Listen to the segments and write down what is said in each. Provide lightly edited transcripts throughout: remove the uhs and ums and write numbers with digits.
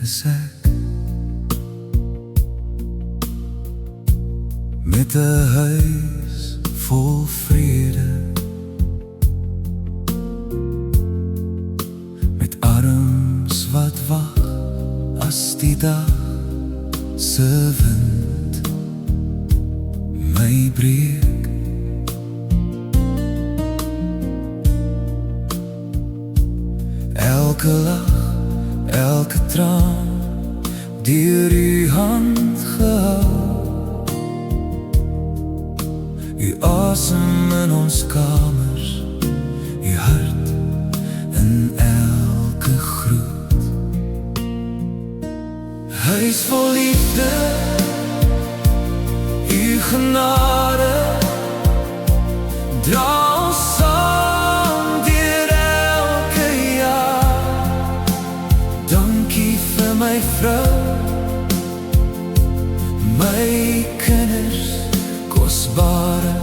is ek, met 'n huis vol vrede, met arms wat wag as die dag se wind my breek. Elke lach, elke traan, deur u hand gehou. U asem in ons kamers, u hart in elke groet. Huis vol liefde, u genade, dra ons saam deur elke jaar. Dankie vir my vrou, my kinders, kosbare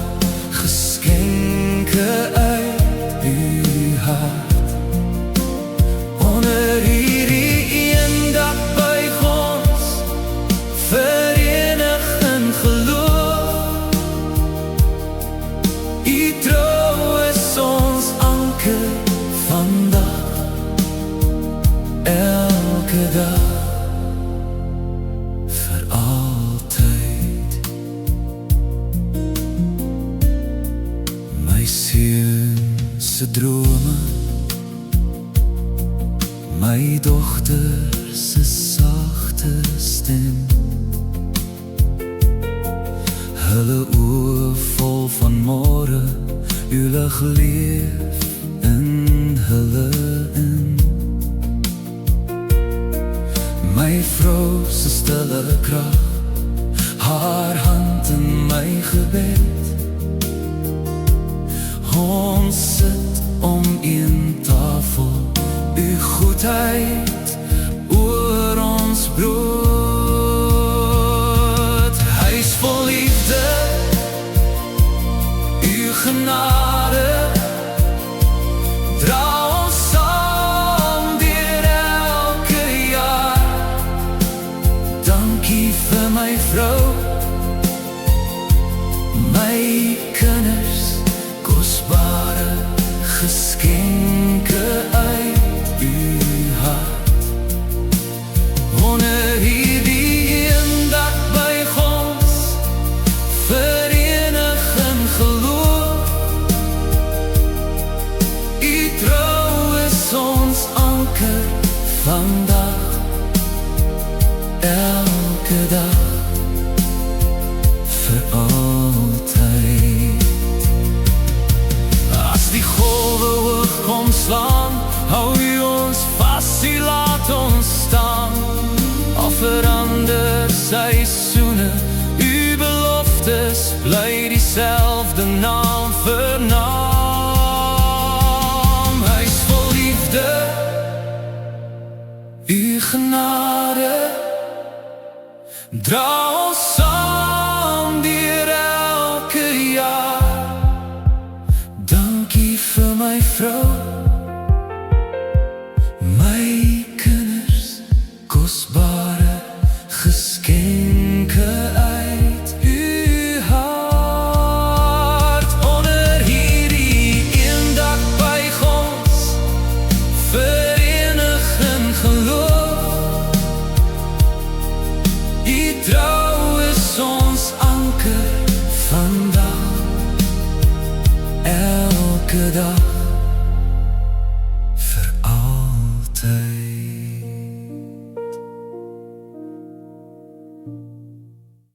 geskenke uit u hart. Onder hierdie eendag buig ons, verenig in geloof. U trou is ons anker vandag, elke dag, vir altyd. My seun se drome, my dogter se sagte stem, hulle oë vol van môre, u lig leef in hulle in. My vrou se stille krag, haar hand in my gebed. Ons sit om een tafel, u goedheid oor ons brood. Huis vol liefde, u genade, dra ons saam deur elke jaar. Dankie vir my vrou, my kinders, kosbare geskenke uit u hart. Onder hierdie eendag buig ons, verenig in geloof. U trou is ons anker vandag, elke dag, vir altyd. As die golwe hoog kom slaan, hou u ons vas, u laat ons staan. Al verander seisoene, u beloftes bly dieselfde naam vir naam. Huis vol liefde, u genade, dra ons saam deur elke jaar. Dankie vir my vrou, my kinders, kosbare geskenke uit u hart. Onder hierdie eendag buig ons, verenig in geloof. U trou is ons anker vandag, elke dag.